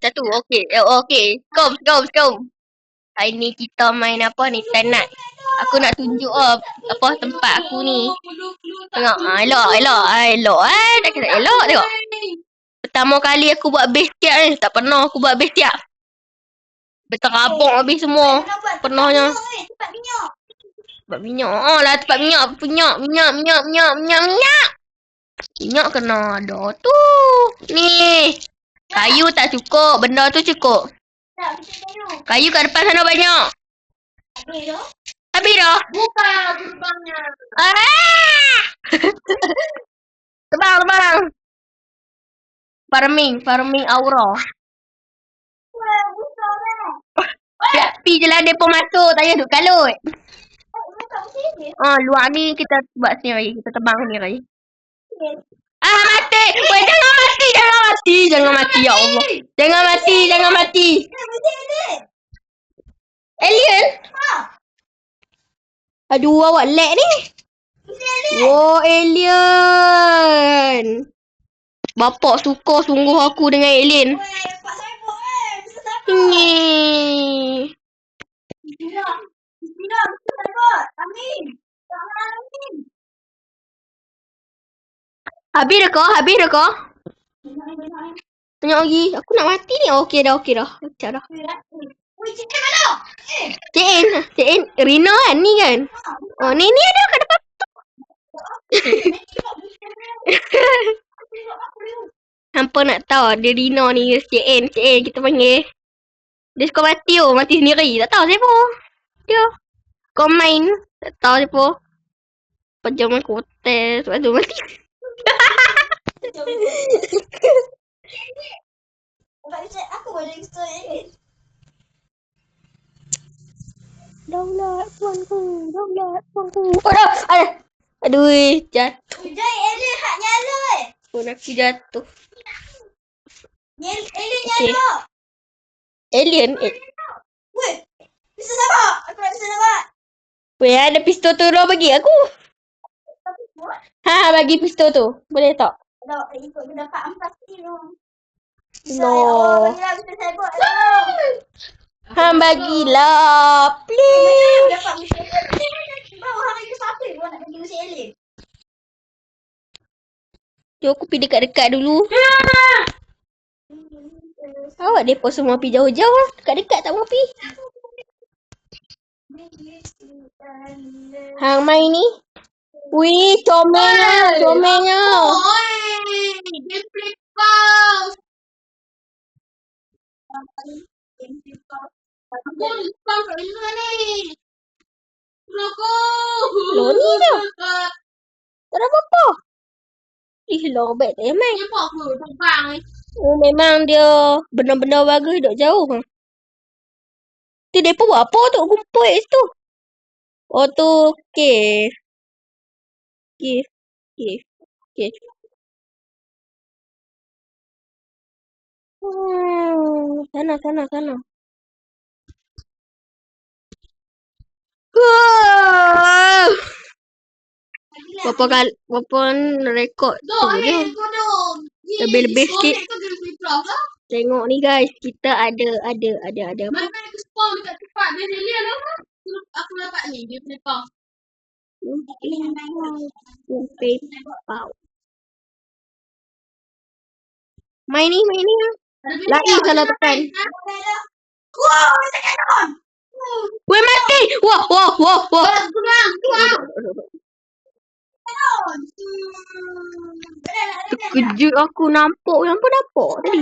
Satu. Okey. Okey. Kom. Hari ni kita main apa ni? Tanat. Aku nak tunjuk apa tempat aku ni. Tengok. Elok. Tak kira elok tengok. Pertama kali aku buat base tiap ni. Tak pernah aku buat base tiap. Berterabak habis semua. Pernahnya. Tempat minyak. Lah tempat minyak. Minyak. Minyak kena ada tu. Ni. Kayu tak cukup. Benda tu cukup. Kayu kat depan sana banyak. Habis dah. Buka gerbangnya. Terbang. Farming aura. Pi je lah depa masuk. Tak payah duduk kalut. Luar ni kita buat sini lagi. Kita terbang sini lagi. Mati. Weh, jangan mati. Ya Allah. Jangan mati. Alien? Aduh, awak lag ni. Oh, alien. Bapak suka sungguh aku dengan alien. Ni. Habis dah kau? Tengok lagi. Aku nak mati ni. Okey dah. Macam dah. Cik In. Rina kan? Ni kan? Oh, ni ada kat depan. Hampa nak tahu dia Rina ni Cik In kita panggil. Dia suka mati mati sendiri. Tak tahu siapa. Dia. Kau main. Tak tahu siapa. Pejam aku hotel. Sebab tu mati. Aku boleh explain. Daulat puanku. Aduh, jatuh. Jai, alien hak nyala Pun aku jatuh. Alien nyala. Alien? Weh, bisa nampak. Aku nak bisa nampak. Weh, ada pistol tu dah bagi aku. Bagi pistol tu. Boleh tak? Tak, ikut dia dapat ampas ni. No. Bagilah bisa saya buat. Bagilah. Please. Dapat musim alien. Bawa hang lagi siapa yang nak bagi musim alien? Jom aku pergi dekat-dekat dulu. Awak depa semua pergi jauh-jauh. Dekat-dekat tak mau pergi. Hang main ni. Wih, comelnya. Gameplay pause. Aku lupa kat mana ni. Loh, ni dah. Tak ada apa-apa. Lobet tak main. Nampak aku terbang ni. Oh, memang dia benda-benda bagus duduk jauh. Tu depa buat apa tu? Kumpul kat situ. Oh, tu cave. Sana. Berapa rekod tu je. Lebih-lebih sikit. Tengok ni guys, kita ada. Mana aku spawn dekat tempat dia alien apa? Aku dapat ni, dia play pause. Main ni. Lari salah tekan. Wow, tekan on. Weh, mati. Wah. Tuang. Terkejut aku nampak tadi.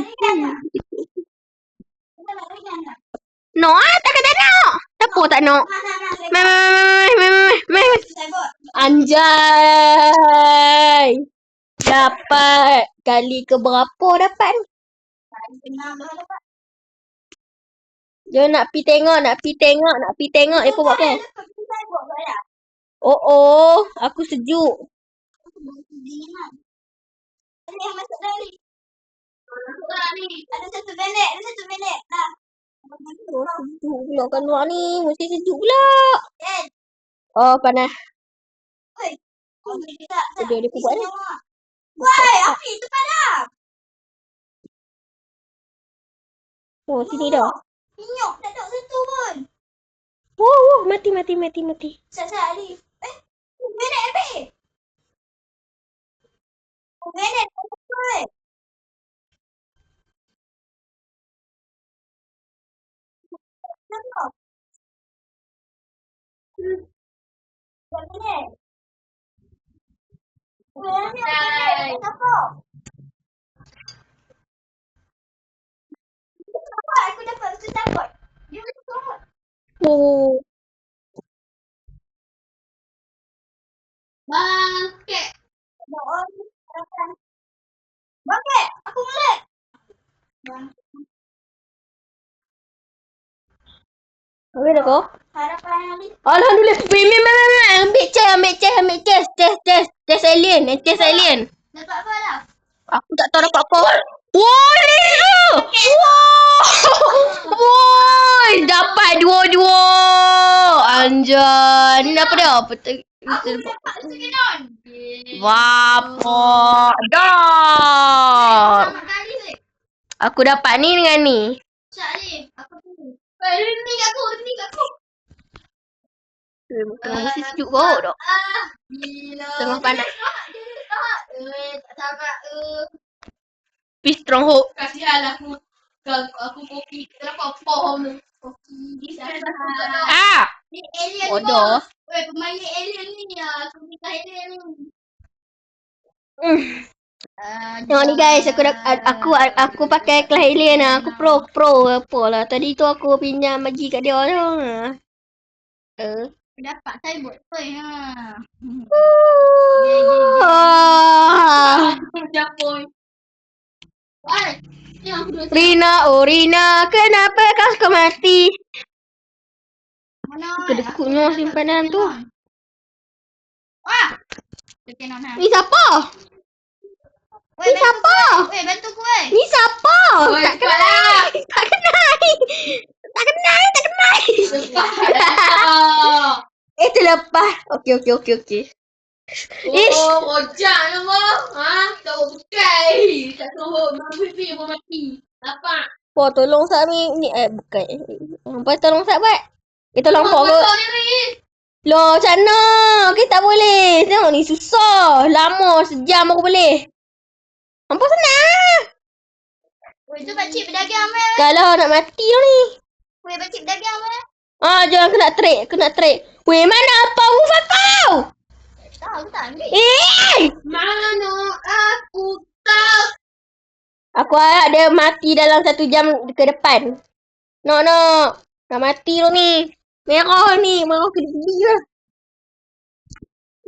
No, tak nak. Siapa tak nak? Main. Anjay. Dapat kali ke berapa dapat? Jom nak pi tengok. Depa buat apa? Oh, aku sejuk. Ada yang masuk dah ni. Ada satu minit. Nah. Sejuk pula kat luar ni. Mesti sejuk pula. Oh, panas. Dia buat ni. Woi, api tu panas. Oh, sini dah. Minyak tak ada satu pun. Mati. Sat Ali. Benek habis. Benek habis. Kenapa? Benek. Benek. Kenapa? Aku dapat aku takut. Dia takut. Oh. Bangke. Bangke. Aku melek. Habis dah kau? Harapan Ali. Alhamdulillah. Ambil chest. Chest alien. Chest alien. Dapat apa dah? Aku tak tahu dapat apa. Woi! Woi! Dapat dua-dua. Anjay. Ni apa dia? Aku dapat second on. Wapok. Dah. Selamat kali weh. Aku dapat ni dengan ni. Sat Ali. Aku tunggu. Ni kat aku. Tengah mesti sejuk kau tak? Gila. Tengah panas. Tak sabar. Be strong hope. Kasihan aku kopi. Kenapa pohon kopi di sana? Ni alien Bodoh. Weh, pemain alien ni ya. Aku nikah alien ni. Tengok ni guys, aku pakai kelas alien lah. Aku pro apa lah. Tadi tu aku pinjam bagi kat dia tu. Dapat saya buat apa ya? Rina, kenapa kau mati? Mana? Kedekutnya simpanan tu. Wah. Kenan ha. Ni siapa? Ni siapa? Weh, bantu aku weh. Ni siapa? Tak kenal. Terlepas. Okey. Ish. Rojak nama. Tak bukai. Tak tahu pipi apa mati. Nampak. Oh, tolong Sat ni. Bukan. Hampa tolong Sat buat. Tolong Pok ke? Loh, macam mana? Kita tak boleh. Tengok ni susah. Lama, sejam aku boleh. Hampa senang. Weh, tu pakcik berdagang weh. Kalau nak mati lah ni. Weh, pakcik berdagang weh. Jangan kena trade. Weh, mana apa bufa kau? Tak, aku tak ambil. Mana aku tahu. Aku harap dia mati dalam 1 jam ke depan. No. Nak mati lah ni. Merah ni. Merah kedih lah.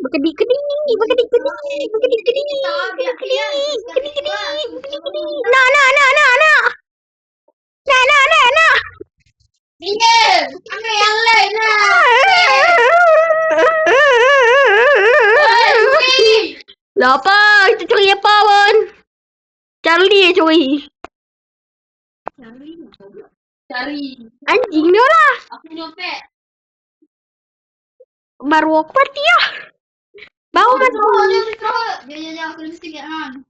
Berkedih. Nak. Pinjam. Ambil yang lain lah. Lah apa? Kita curi apa pun? Charlie curi. Cari. Anjing dia lah. Aku nyopet. Baru aku mati lah. Baru mati. Dia aku mesti kat Han.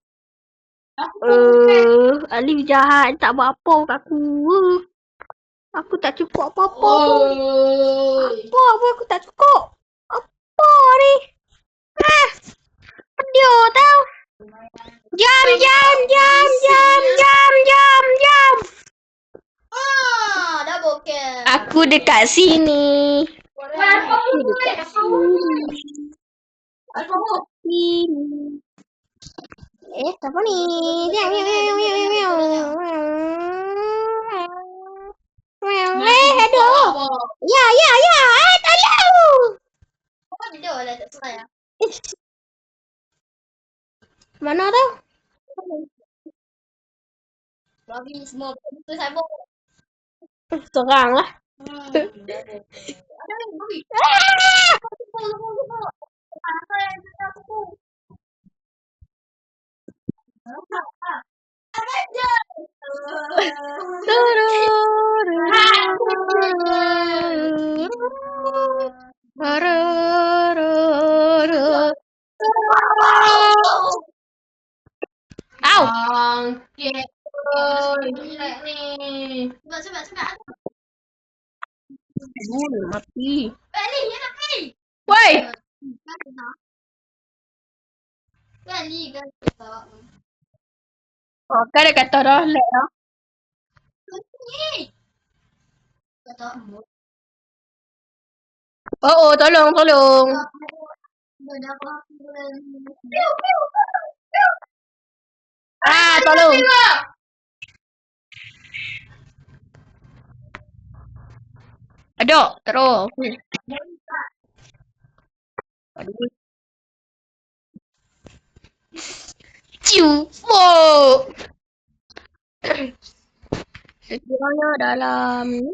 Alif jahat. Tak buat apa kat aku. Aku tak cukup apa-apa pun. Apa aku tak cukup. Apa ni? Dia tau. Jam. Double kill. Aku dekat sini. Siapa ni? Aduh. Ya. Tolong. Apa dia lah tak sayang. Mana tu? Babi semua betul sabuk. Serang lah. Au. Bangke. Sebab. Aduh, mati. Balik, ya nak pergi. Woi. Balik kan. Oh, kan dia kata dah lag dah. Kata Oh, tolong. Ah, tolong. Aduh, terus. Aduh. Cium. Sekiranya dalam ni.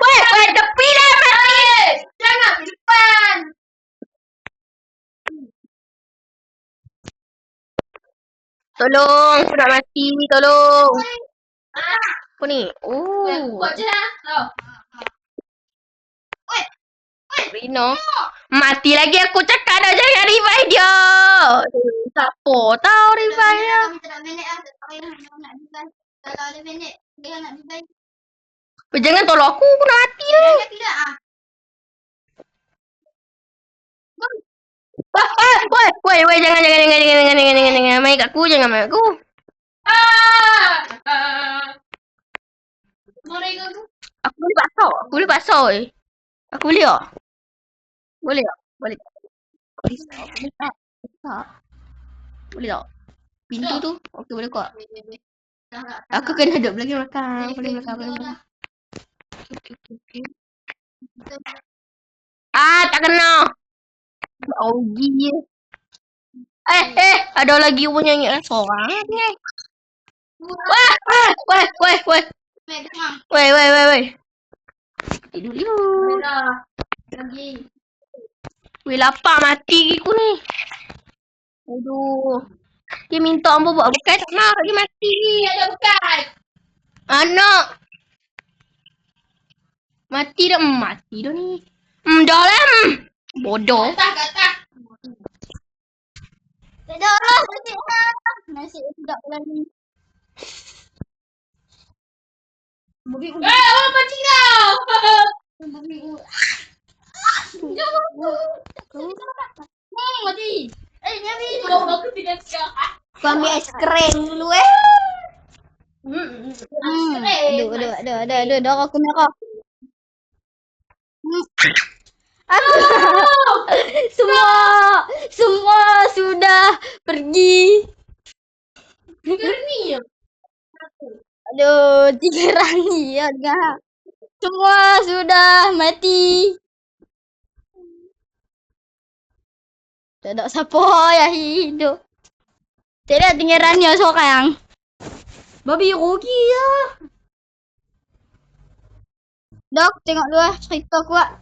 Woi, tepi dah mati. Jangan di depan. Tolong, aku nak mati. Tolong. Apa ni? Oh. Buat je lah. Rino. Mati lagi aku cakap dah jangan revive dia. Siapa tahu revive dia. Kami tak nak balik lah. Tak payah nak revive. Kalau ada balik, dia nak revive. Jangan tolong aku nak mati dah. Dia tidak ah. Woi, jangan main kat aku, jangan main kat aku. Morai kau tu. Aku boleh pasal. Aku boleh tak? Boleh tak? Boleh tak? Boleh tak? Pintu tu? Okey, boleh kuat. Aku kena duduk belakang. Boleh belakang. Okey. Tak kena. Rugi. Ada lagi orang nyanyi seorang ni. Woi. Tidur dulu. Lagi. Weh, lapar mati aku ni. Aduh. Dia minta ambo buat bukan tak nak dia mati. Ada bukan. Anak. Mati dah ni. Dah lah. Bodoh. Kata. Tak ada lah. Nasi sedap lagi. Orang pancing kau. Mati. Nyami. Aku tidak sekarang. Aku ambil ais krim dulu Aduh, darah aku merah. Semua sudah pergi. Kerni. Aduh, 3 rangi ya gak. Semua sudah mati. Tak ada siapa yang hidup. Tidak tinggal Rania seorang. Babi rugi ya. Dok, tengok dulu cerita kuat.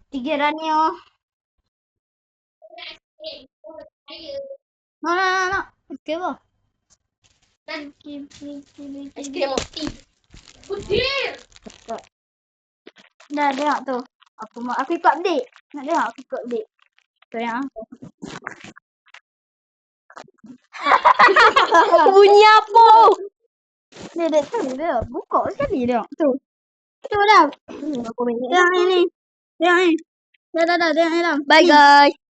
Tiga Rania. No. Okey apa? Es krim roti. Putih. Dah tengok tu. Aku ikut update. Nak tengok aku ikut update. Tu yang bunyi apa? Dia tu dia. Buka sekali dia. Tu dah. Yang ini. Dah. Tengok ni dah. Bye guys.